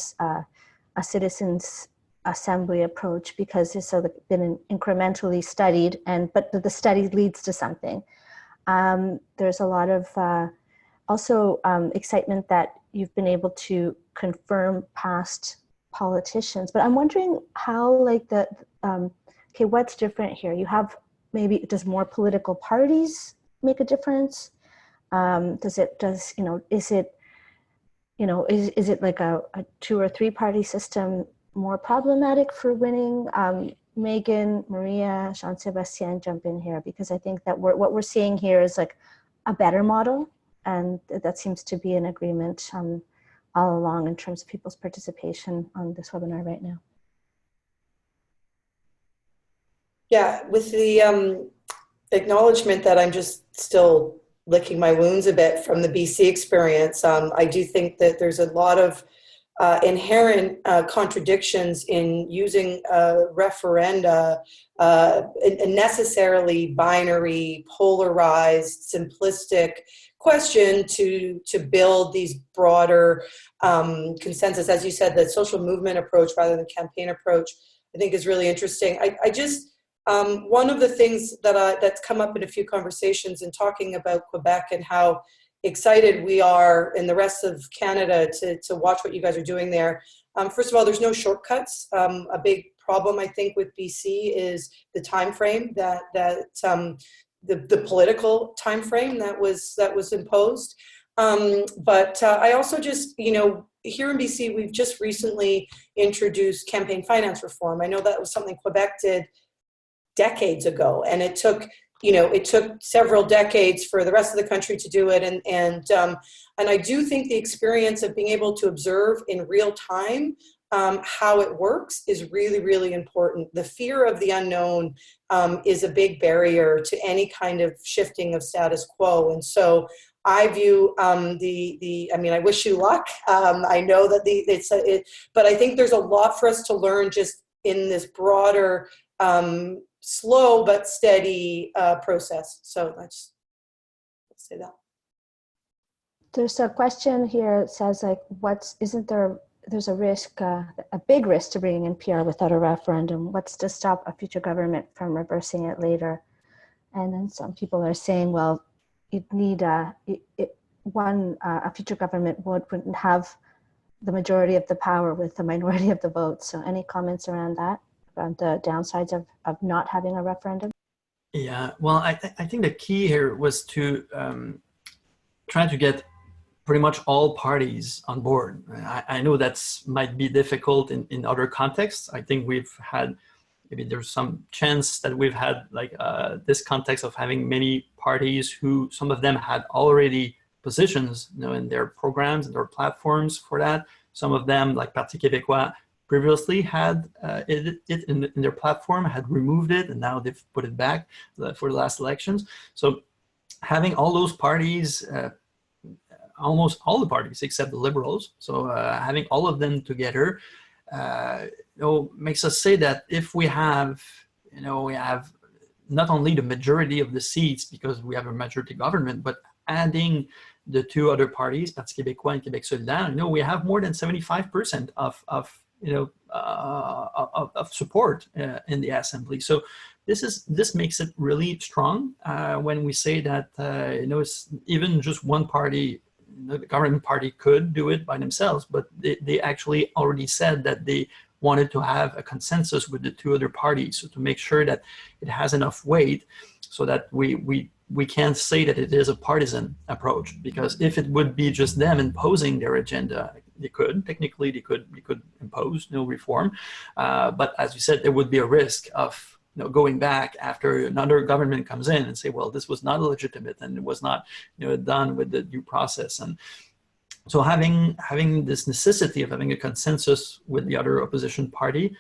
citizens assembly approach, because it's sort of been incrementally studied, but the study leads to something. There's a lot of also excitement that you've been able to confirm past politicians, but I'm wondering how, like, okay, what's different here? You have, maybe, does more political parties make a difference? Is it like a 2 or 3 party system more problematic for winning? Megan, Maria, Joan Sebastian, jump in here, because I think that what we're seeing here is like a better model, and that seems to be an agreement all along in terms of people's participation on this webinar right now. Yeah, with the acknowledgement that I'm just still licking my wounds a bit from the BC experience, I do think that there's a lot of inherent contradictions in using referenda, a necessarily binary, polarized, simplistic question to build these broader consensus. As you said, the social movement approach rather than campaign approach, I think, is really interesting. I just one of the things that's come up in a few conversations in talking about Quebec and how excited we are in the rest of Canada to watch what you guys are doing there. First of all, there's no shortcuts. A big problem, I think, with BC is the time frame the political time frame that was imposed. But I also just, you know, here in BC, we've just recently introduced campaign finance reform. I know that was something Quebec did decades ago, and it took several decades for the rest of the country to do it. And I do think the experience of being able to observe in real time how it works is really, really important. The fear of the unknown is a big barrier to any kind of shifting of status quo. And so I view I mean, I wish you luck. I know that but I think there's a lot for us to learn just in this broader, slow but steady process. So let's say that. There's a question here that says, like, there's a risk, a big risk to bringing in PR without a referendum. What's to stop a future government from reversing it later? And then some people are saying, well, you'd need a future government wouldn't have the majority of the power with the minority of the votes. So any comments around that, around the downsides of not having a referendum? Yeah, well, I think the key here was to trying to get pretty much all parties on board. I know that's might be difficult in other contexts. I think we've had, maybe there's some chance that we've had like this context of having many parties who, some of them had already positions, you know, in their programs and their platforms for that. Some of them, like Parti Québécois, previously had it in their platform, had removed it, and now they've put it back for the last elections. So having all those parties, almost all the parties except the Liberals, so having all of them together, you know, makes us say that if we have, you know, we have not only the majority of the seats because we have a majority government, but adding the two other parties, Parti Québécois and Québec Solidaire, you know, we have more than 75% of you know, of support in the assembly. So this makes it really strong when we say that you know, it's even just one party, the government party could do it by themselves, but they actually already said that they wanted to have a consensus with the two other parties, so to make sure that it has enough weight so that we can't say that it is a partisan approach, because if it would be just them imposing their agenda, they could impose no reform, but as you said, there would be a risk of, you know, going back after another government comes in and say, well, this was not legitimate and it was not, you know, done with the due process. And so having this necessity of having a consensus with the other opposition party,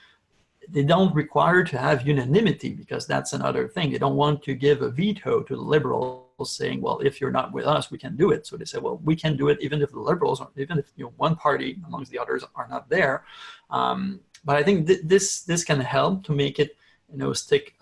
they don't require to have unanimity, because that's another thing. They don't want to give a veto to the Liberals saying, well, if you're not with us, we can do it. So they say, well, we can do it even if the Liberals, even if, you know, one party amongst the others are not there. But I think this can help to make it, you know, stick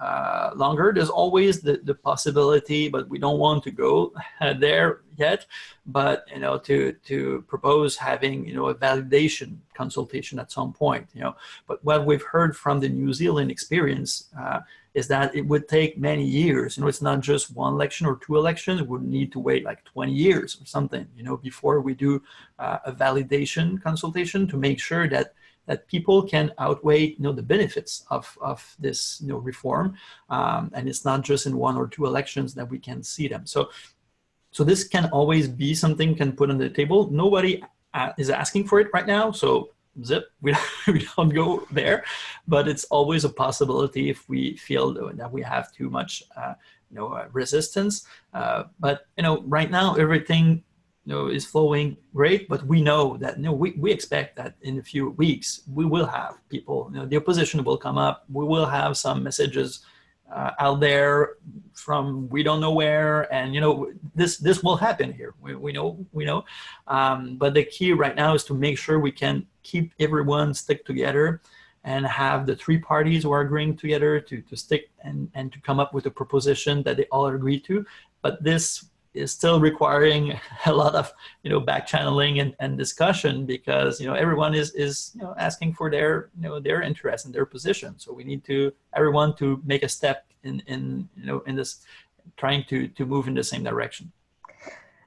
longer. There's always the possibility, but we don't want to go there yet. But, you know, to propose having, you know, a validation consultation at some point, you know. But what we've heard from the New Zealand experience is that it would take many years. You know, it's not just one election or two elections. We would need to wait like 20 years or something, you know, before we do a validation consultation to make sure that people can outweigh, you know, the benefits of this, you know, reform, and it's not just in one or two elections that we can see them. So this can always be something can put on the table. Nobody is asking for it right now, so zip, we don't go there. But it's always a possibility if we feel that we have too much, you know, resistance. But, you know, right now everything, you know, is flowing great, but we know that, you know, we expect that in a few weeks we will have people, you know, the opposition will come up. We will have some messages out there from we don't know where, and, you know, this will happen here. We know. But the key right now is to make sure we can keep everyone stick together and have the three parties who are agreeing together to stick and to come up with a proposition that they all agree to. But this is still requiring a lot of, you know, back channeling and discussion, because, you know, everyone is you know, asking for their, you know, their interest and their position. So we need everyone to make a step in you know, in this, trying to move in the same direction.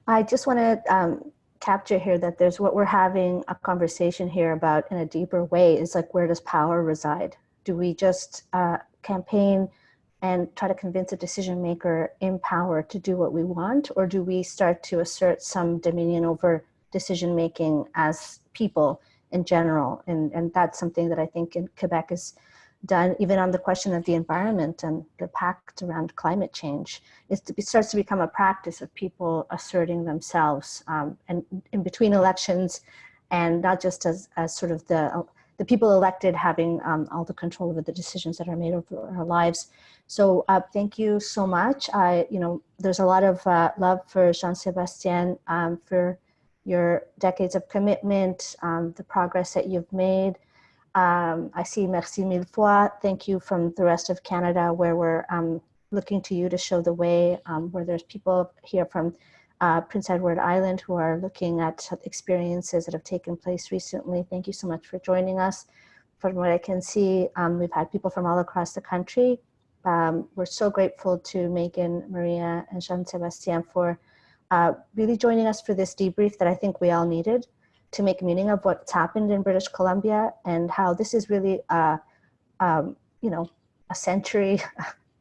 I just want to capture here that there's what we're having a conversation here about in a deeper way is like, where does power reside? Do we just campaign and try to convince a decision maker in power to do what we want? Or do we start to assert some dominion over decision making as people in general? And that's something that I think in Quebec is done, even on the question of the environment and the pact around climate change. It starts to become a practice of people asserting themselves and in between elections, and not just as sort of the people elected having all the control over the decisions that are made over our lives. So thank you so much. You know, there's a lot of love for Joan Sebastian, for your decades of commitment, the progress that you've made. I see merci mille fois. Thank you from the rest of Canada, where we're looking to you to show the way, where there's people here from Prince Edward Island who are looking at experiences that have taken place recently. Thank you so much for joining us. From what I can see, we've had people from all across the country. We're so grateful to Megan, Maria, and Joan Sebastian for really joining us for this debrief that I think we all needed to make meaning of what's happened in British Columbia, and how this is really you know, a century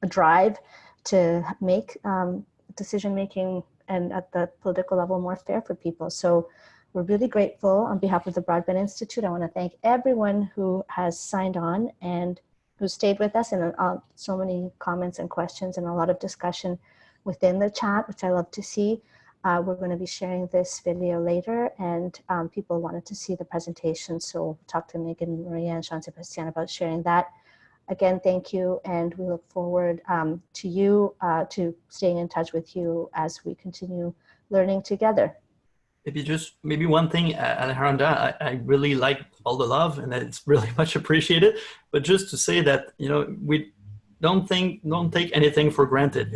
a drive to make decision-making and at the political level more fair for people. So we're really grateful on behalf of the Broadband Institute. I want to thank everyone who has signed on and who stayed with us, and so many comments and questions and a lot of discussion within the chat, which I love to see. We're going to be sharing this video later, and people wanted to see the presentation. So we'll talk to Megan, Maria, and Joan Sebastian about sharing that. Again, thank you, and we look forward to you, to staying in touch with you as we continue learning together. Maybe one thing, Alejandra, I really like all the love, and it's really much appreciated. But just to say that, we don't take anything for granted.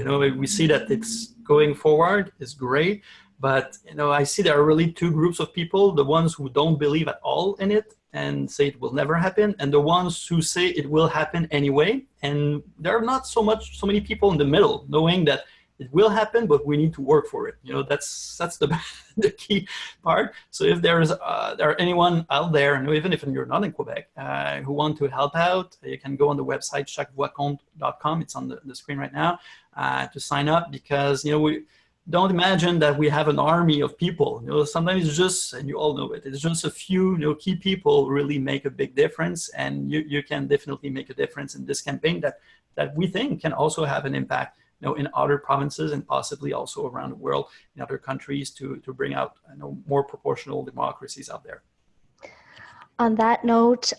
We see that it's going forward is great, but I see there are really two groups of people: the ones who don't believe at all in it and say it will never happen, and the ones who say it will happen anyway. And there are not so many people in the middle, knowing that it will happen, but we need to work for it. That's the key part. So if there are anyone out there, and even if you're not in Quebec, who want to help out, you can go on the website chaquevoixcompte.com. It's on the screen right now, to sign up, because we don't imagine that we have an army of people. Sometimes it's just, and you all know it, it's just a few key people really make a big difference, and you can definitely make a difference in this campaign that we think can also have an impact in other provinces, and possibly also around the world in other countries, to bring out more proportional democracies out there. On that note,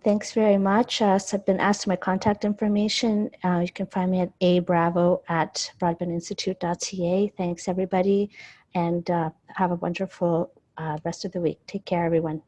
thanks very much. I've been asked my contact information. You can find me at abravo@broadbandinstitute.ca. Thanks, everybody, and have a wonderful rest of the week. Take care, everyone.